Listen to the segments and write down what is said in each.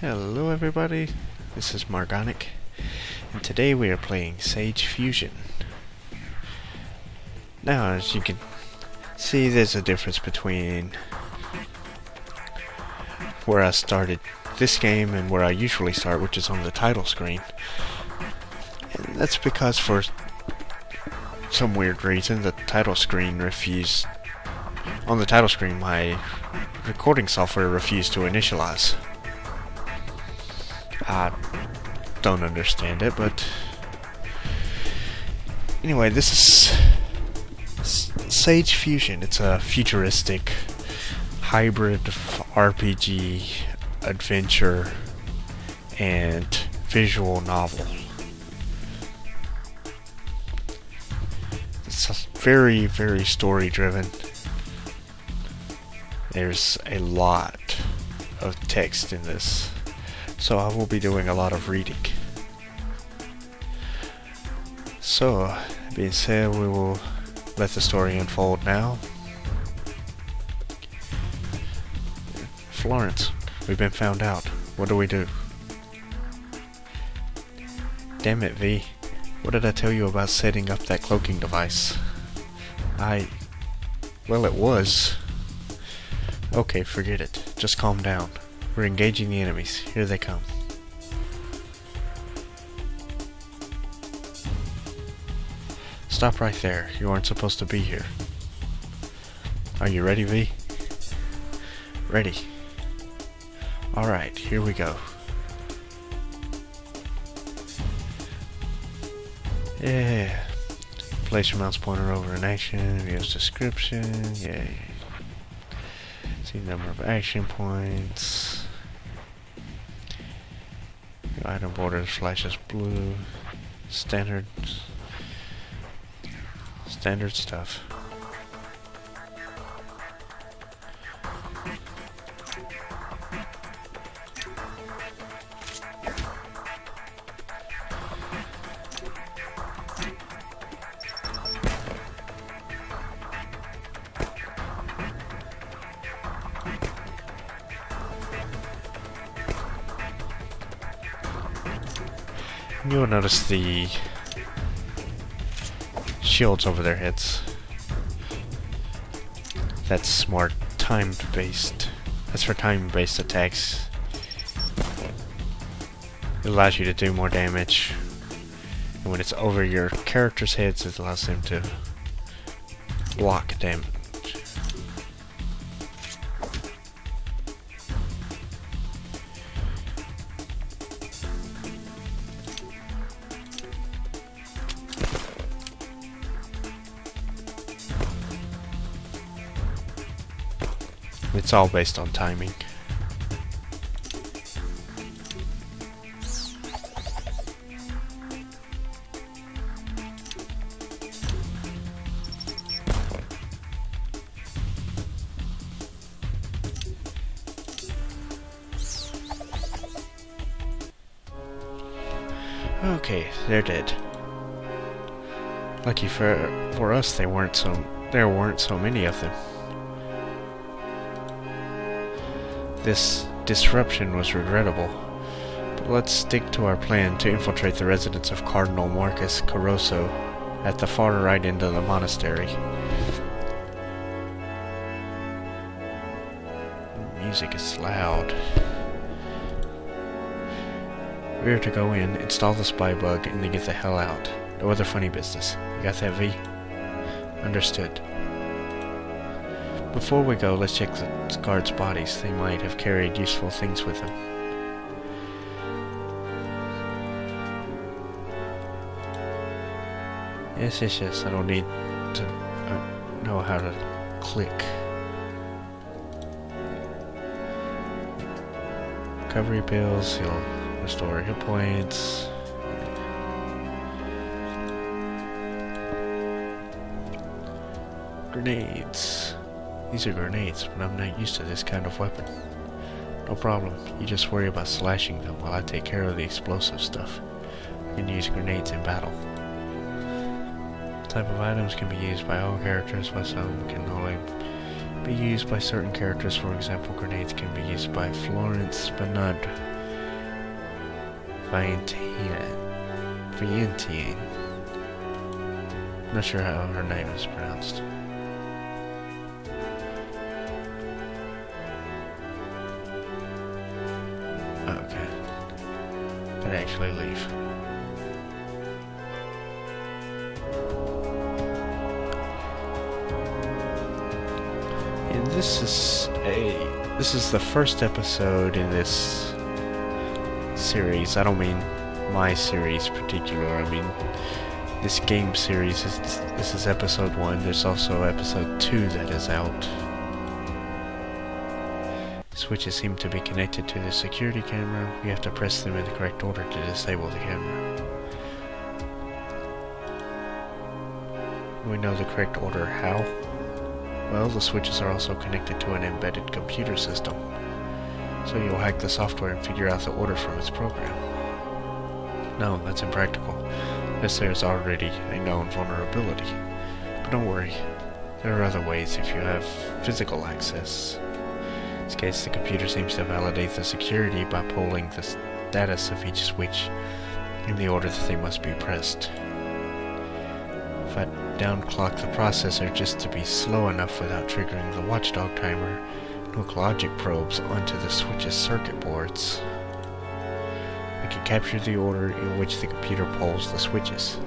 Hello everybody, this is Margonic, and today we are playing Sage Fusion. Now, as you can see, there's a difference between where I started this game and where I usually start, which is on the title screen. And that's because for some weird reason, the title screen refused... On the title screen, my recording software refused to initialize. I don't understand it, but anyway, this is Sage Fusion. It's a futuristic hybrid RPG, adventure, and visual novel. It's very, very story driven. There's a lot of text in this, so I will be doing a lot of reading. So, that being said, we will let the story unfold now. Florence, we've been found out. What do we do? Damn it, V. What did I tell you about setting up that cloaking device? Well, it was. Okay, forget it. Just calm down. We're engaging the enemies. Here they come. Stop right there. You aren't supposed to be here. Are you ready, V? Ready. Alright, here we go. Yeah. Place your mouse pointer over an action. Views description. Yay. See number of action points. Your item border flashes blue. Standard stuff. You'll notice the shields over their heads. That's more time-based. That's for time-based attacks. It allows you to do more damage. And when it's over your character's heads, it allows them to block damage. It's all based on timing. Okay, they're dead. Lucky for us, there weren't so many of them. This disruption was regrettable, but let's stick to our plan to infiltrate the residence of Cardinal Marcus Caroso at the far right end of the monastery. Music is loud. We're to go in, install the spy bug, and then get the hell out. No other funny business. You got that, V? Understood. Before we go, let's check the guards' bodies. They might have carried useful things with them. Yes. I don't need to know how to click. Recovery pills. He'll restore hit points. Grenades. These are grenades, but I'm not used to this kind of weapon. No problem. You just worry about slashing them while I take care of the explosive stuff. I can use grenades in battle. Type of items can be used by all characters, while some can only be used by certain characters. For example, grenades can be used by Florence, but not Vientiane. Not sure how her name is pronounced. Okay. Can actually leave. And this is the first episode in this series. I don't mean my series particular. I mean this game series. This is episode 1. There's also episode 2 that is out. Switches seem to be connected to the security camera. We have to press them in the correct order to disable the camera. We know the correct order. How? Well, the switches are also connected to an embedded computer system. So you'll hack the software and figure out the order from its program. No, that's impractical, unless there's already a known vulnerability. But don't worry, there are other ways if you have physical access. In this case, the computer seems to validate the security by polling the status of each switch in the order that they must be pressed. If I downclock the processor just to be slow enough without triggering the watchdog timer, and hook logic probes onto the switch's circuit boards, I can capture the order in which the computer polls the switches.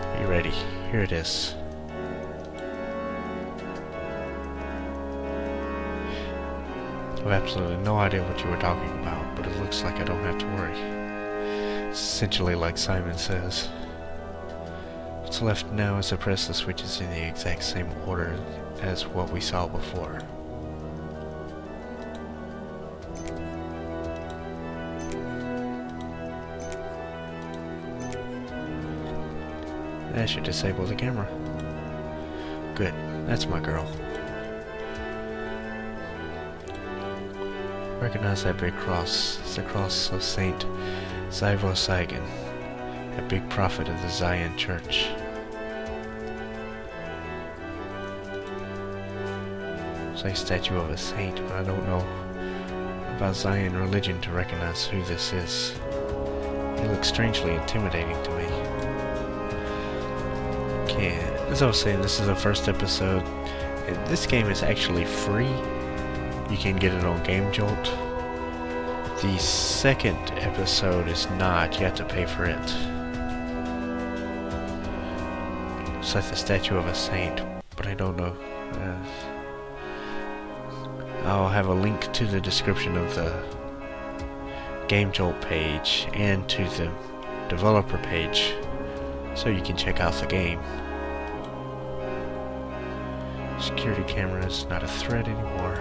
Are you ready? Here it is. I have absolutely no idea what you were talking about, but it looks like I don't have to worry. It's essentially like Simon says. What's left now is to press the switches in the exact same order as what we saw before. That should disable the camera. Good, that's my girl. Recognize that big cross. It's the cross of Saint Zyvo-Sigan, a big prophet of the Zion Church. It's like a statue of a saint, but I don't know about Zion religion to recognize who this is. He looks strangely intimidating to me. Okay, as I was saying, this is the first episode. This game is actually free. You can get it on Game Jolt. The second episode is not. You have to pay for it. It's like the statue of a saint, but I don't know. I'll have a link to the description of the Game Jolt page and to the developer page so you can check out the game. Security camera is not a threat anymore.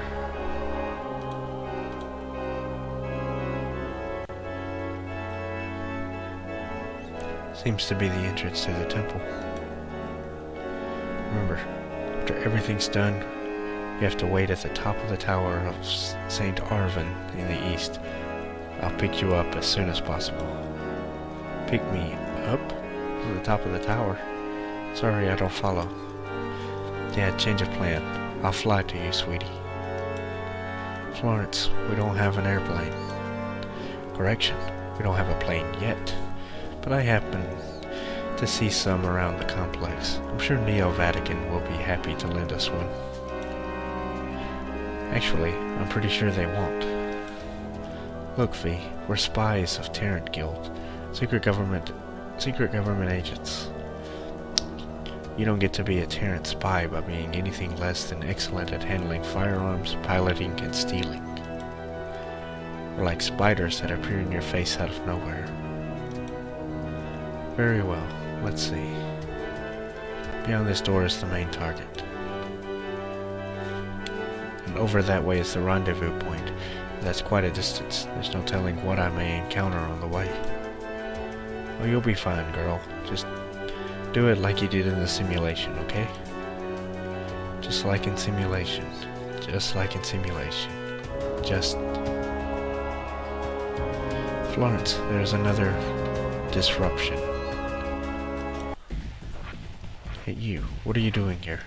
Seems to be the entrance to the temple. Remember, after everything's done, you have to wait at the top of the tower of St. Arvin in the east. I'll pick you up as soon as possible. Pick me up? To the top of the tower? Sorry, I don't follow. Yeah, change of plan. I'll fly to you, sweetie. Florence, we don't have an airplane. Correction, we don't have a plane yet. But I happen to see some around the complex. I'm sure Neo-Vatican will be happy to lend us one. Actually, I'm pretty sure they won't. Look, V, we're spies of Tarrant Guild. Secret government agents. You don't get to be a Tarrant spy by being anything less than excellent at handling firearms, piloting, and stealing. We're like spiders that appear in your face out of nowhere. Very well, let's see. Beyond this door is the main target. And over that way is the rendezvous point. That's quite a distance. There's no telling what I may encounter on the way. Oh, you'll be fine, girl. Just do it like you did in the simulation, okay? Just like in simulation. Just like in simulation. Just... Florence, there's another disruption. Hey, you. What are you doing here?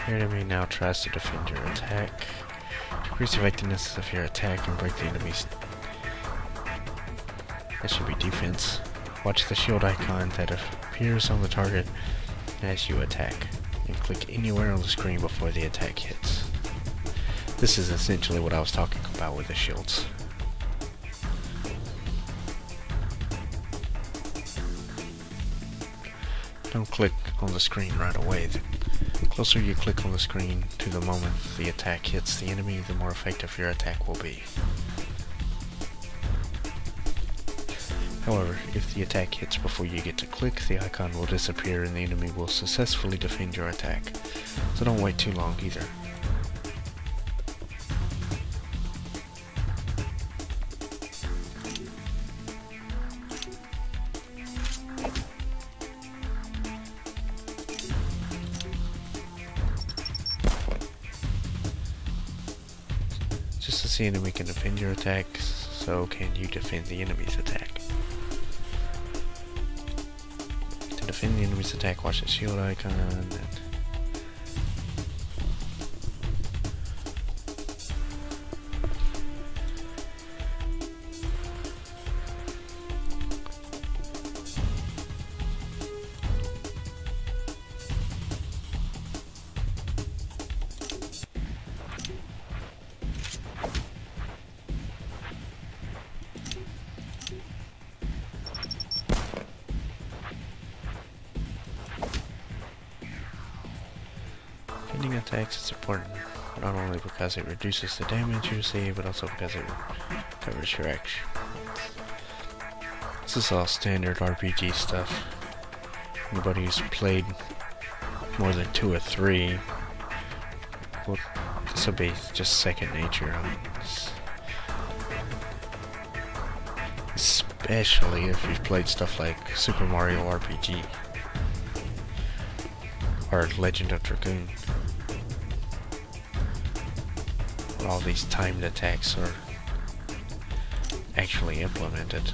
Your enemy now tries to defend your attack. Increase the effectiveness of your attack and break the enemy's... That should be defense. Watch the shield icon that appears on the target as you attack, and click anywhere on the screen before the attack hits. This is essentially what I was talking about with the shields. Don't click on the screen right away. The closer you click on the screen to the moment the attack hits the enemy, the more effective your attack will be. However, if the attack hits before you get to click, the icon will disappear and the enemy will successfully defend your attack. So don't wait too long either. Just as the enemy can defend your attack, so can you defend the enemy's attack. To defend the enemy's attack, watch the shield icon and defending attacks is important, not only because it reduces the damage you receive, but also because it covers your action. This is all standard RPG stuff. Anybody who's played more than 2 or 3, well, this will be just second nature. Especially if you've played stuff like Super Mario RPG or Legend of Dragoon. All these timed attacks are actually implemented.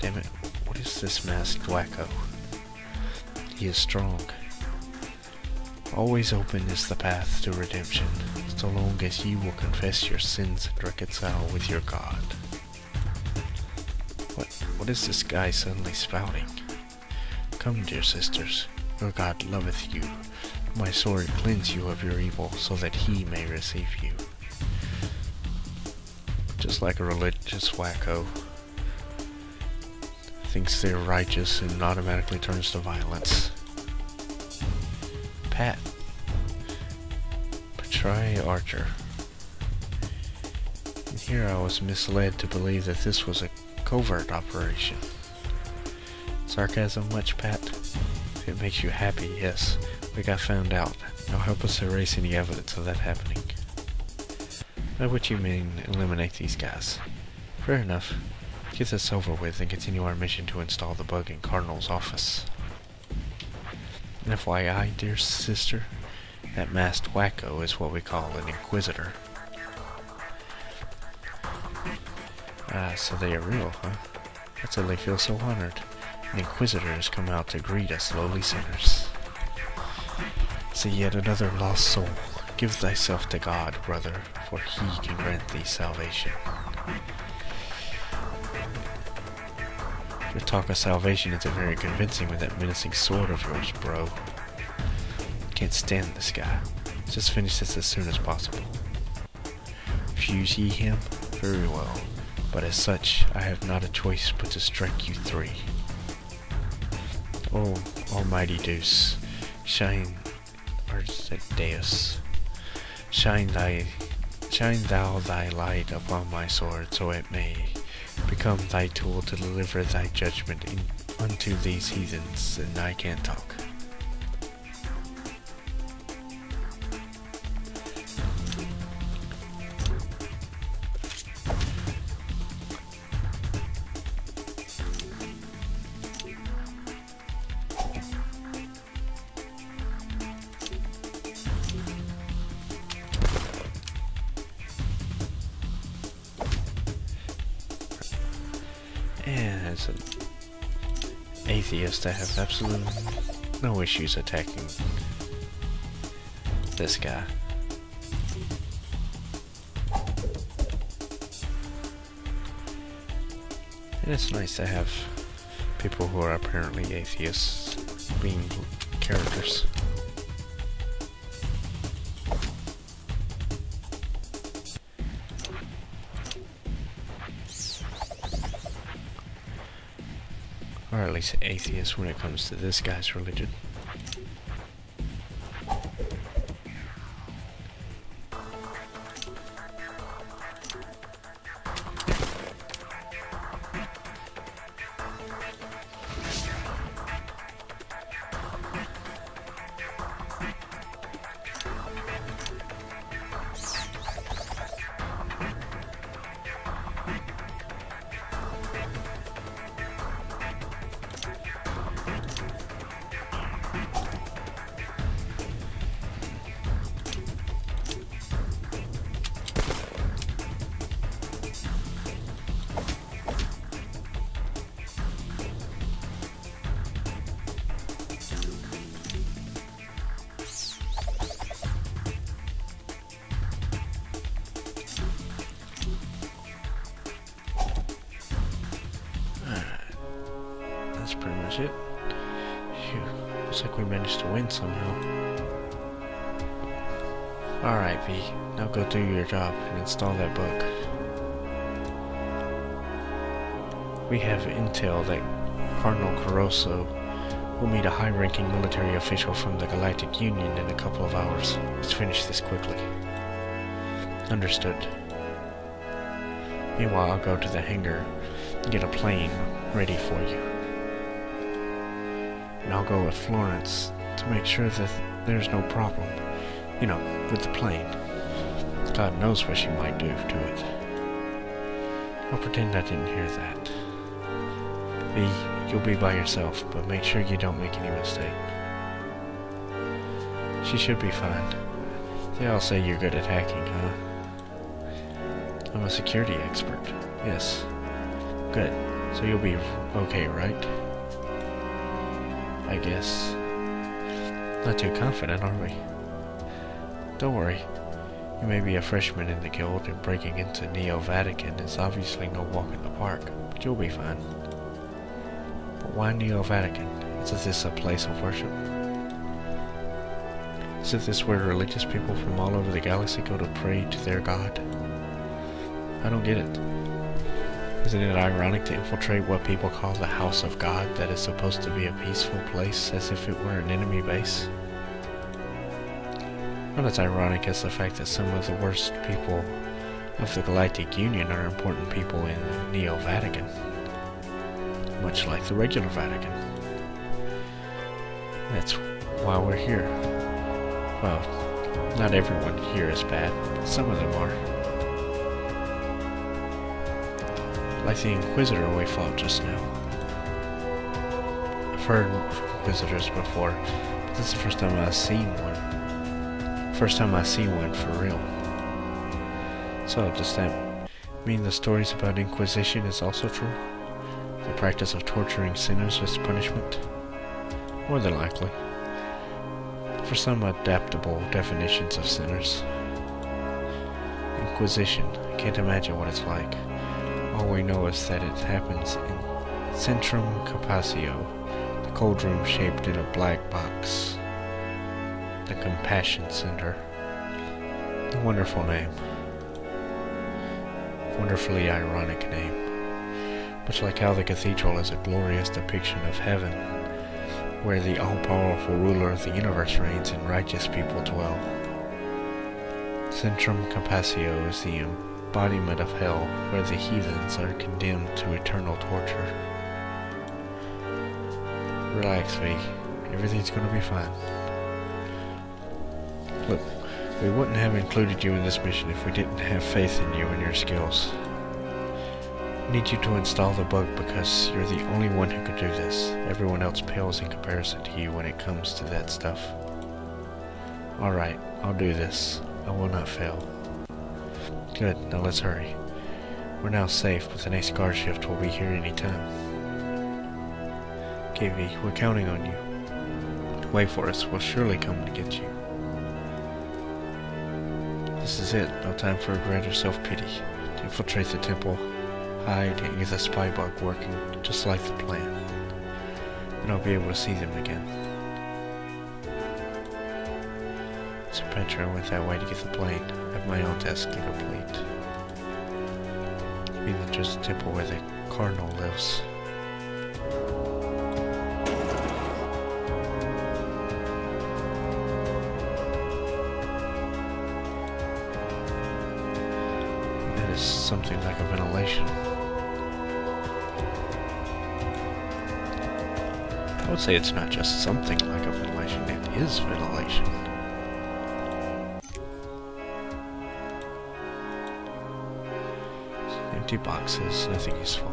Damn it, what is this masked wacko? He is strong. Always open is the path to redemption, so long as you will confess your sins and reconcile with your God. What is this guy suddenly spouting? Come, dear sisters, your God loveth you. My sword cleanse you of your evil, so that he may receive you. Just like a religious wacko. Thinks they're righteous and automatically turns to violence. Pat. Try Archer. And here I was misled to believe that this was a covert operation. Sarcasm much, Pat? If it makes you happy, yes. We got found out. Now help us erase any evidence of that happening. By which you mean eliminate these guys. Fair enough. Get this over with and continue our mission to install the bug in Cardinal's office. And FYI, dear sister, that masked wacko is what we call an Inquisitor. Ah, so they are real, huh? That's why they feel so honored. An Inquisitor has come out to greet us lowly sinners. See yet another lost soul. Give thyself to God, brother, for he can grant thee salvation. Your talk of salvation isn't very convincing with that menacing sword of yours, bro. Can't stand this guy. Just finish this as soon as possible. Refuse ye him? Very well. But as such, I have not a choice but to strike you 3. Oh, almighty Deus, shine, or is it Deus? Shine thou thy light upon my sword, so it may become thy tool to deliver thy judgment unto these heathens, and I can't talk. atheist, I have absolutely no issues attacking this guy. And it's nice to have people who are apparently atheists being characters. Or at least atheists when it comes to this guy's religion. That's pretty much it. Phew. Looks like we managed to win somehow. Alright, V. Now go do your job and install that book. We have intel that Cardinal Caroso will meet a high-ranking military official from the Galactic Union in a couple of hours. Let's finish this quickly. Understood. Meanwhile, I'll go to the hangar and get a plane ready for you. And I'll go with Florence to make sure that there's no problem, you know, with the plane. God knows what she might do to it. I'll pretend I didn't hear that. V, you'll be by yourself, but make sure you don't make any mistake. She should be fine. They all say you're good at hacking, huh? I'm a security expert. Yes. Good. So you'll be okay, right? I guess. Not too confident, are we? Don't worry. You may be a freshman in the guild, and breaking into Neo-Vatican is obviously no walk in the park, but you'll be fine. But why Neo-Vatican? Isn't this a place of worship? Isn't this where religious people from all over the galaxy go to pray to their god? I don't get it. Isn't it ironic to infiltrate what people call the House of God that is supposed to be a peaceful place, as if it were an enemy base? Not as ironic as the fact that some of the worst people of the Galactic Union are important people in Neo-Vatican, much like the regular Vatican. That's why we're here. Well, not everyone here is bad, but some of them are. Like the Inquisitor we fought just now. I've heard of Inquisitors before, but this is the first time I've seen one. First time I see one for real. So, does that mean the stories about Inquisition is also true? The practice of torturing sinners as punishment? More than likely. For some adaptable definitions of sinners. Inquisition. I can't imagine what it's like. All we know is that it happens in Centrum Capaccio, the cold room shaped in a black box. The Compassion Center. A wonderful name. Wonderfully ironic name. Much like how the cathedral is a glorious depiction of heaven, where the all-powerful ruler of the universe reigns and righteous people dwell. Centrum Capaccio is the embodiment of hell, where the heathens are condemned to eternal torture. Relax, V. Everything's gonna be fine. Look, we wouldn't have included you in this mission if we didn't have faith in you and your skills. I need you to install the bug because you're the only one who could do this. Everyone else pales in comparison to you when it comes to that stuff. Alright, I'll do this. I will not fail. Good, now let's hurry. We're now safe, but the next guard shift will be here any time. KV, we're counting on you. Wait for us, we'll surely come to get you. This is it, no time for regret or self-pity. To infiltrate the temple, hide, and get the spy bug working just like the plan. Then I'll be able to see them again. So Petra went that way to get the plane. I have my own task to complete. Mean that there's a temple where the cardinal lives. That is something like a ventilation. I would say it's not just something like a ventilation, it is ventilation. Empty boxes, nothing useful.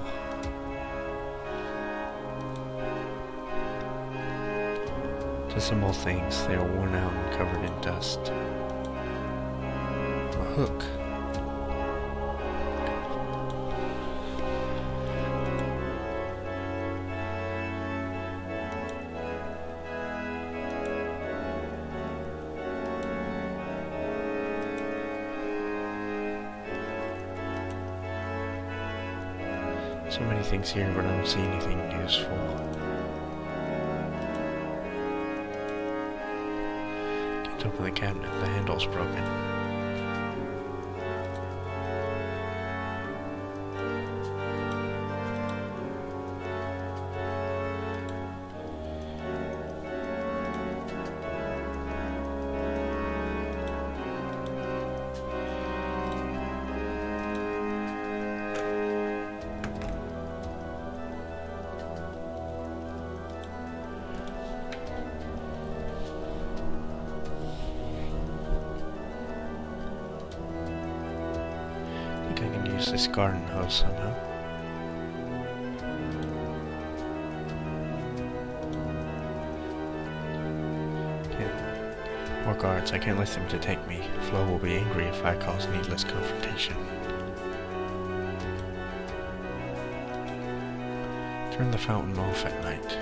Decimal things, they are worn out and covered in dust. A hook. So many things here, but I don't see anything useful. Can't open the cabinet, the handle's broken. I can use this garden hose somehow. Okay. More guards. I can't let them detect me. Flo will be angry if I cause needless confrontation. Turn the fountain off at night.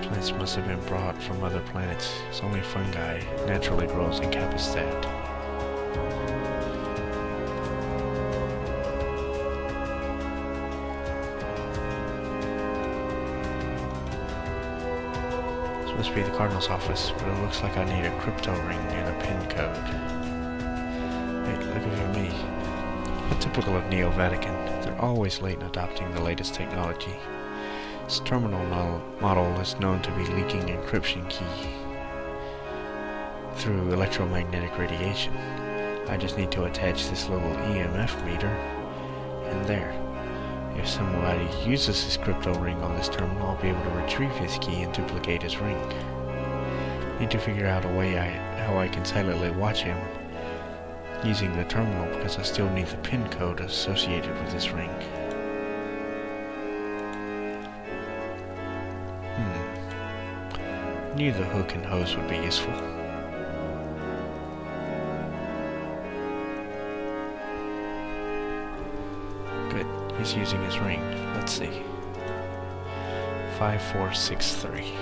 Plants must have been brought from other planets. It's only fungi. Naturally grows in Capistad. This must be the Cardinal's office, but it looks like I need a crypto ring and a PIN code. Wait, look at me. How typical of Neo-Vatican. They're always late in adopting the latest technology. This terminal model is known to be leaking encryption key through electromagnetic radiation. I just need to attach this little EMF meter, and there. If somebody uses his crypto ring on this terminal, I'll be able to retrieve his key and duplicate his ring. Need to figure out a way how I can silently watch him using the terminal, because I still need the PIN code associated with this ring. Knew the hook and hose would be useful. Good, he's using his ring. Let's see. 5463.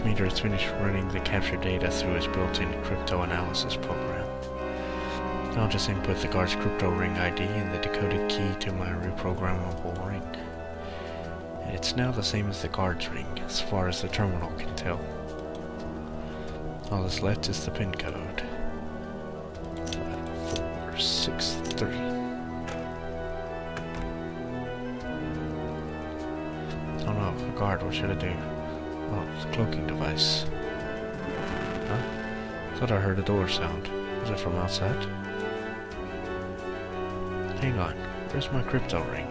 Meter has finished running the capture data through his built-in crypto analysis program. I'll just input the guard's crypto ring ID and the decoded key to my reprogrammable ring. It's now the same as the guard's ring, as far as the terminal can tell. All that's left is the PIN code. 5463. Oh no, the guard, what should I do? Oh, it's a cloaking device. Huh? Thought I heard a door sound. Was it from outside? Hang on, where's my crypto ring?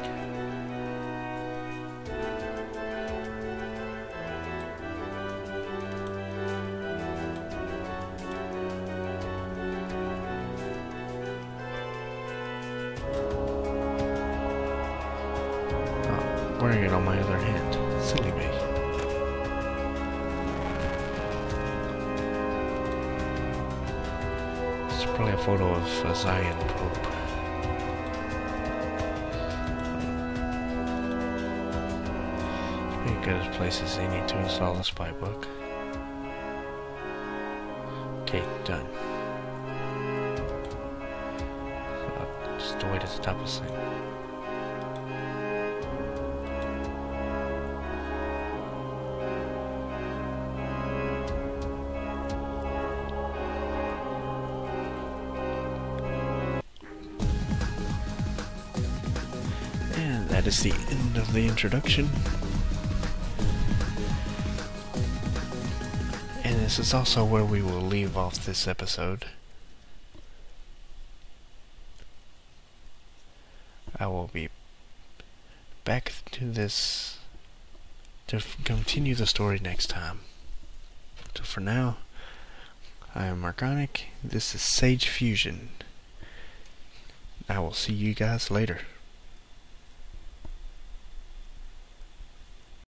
Oh, wearing it on my other hand. Silly me. It's probably a photo of a Zion probe. It's pretty good as place as any to install the spy book. Okay, done. So just wait at the top of the thing. And that is the end of the introduction. And this is also where we will leave off this episode. I will be back to this to continue the story next time. So for now, I am Arconic. This is Sage Fusion. I will see you guys later.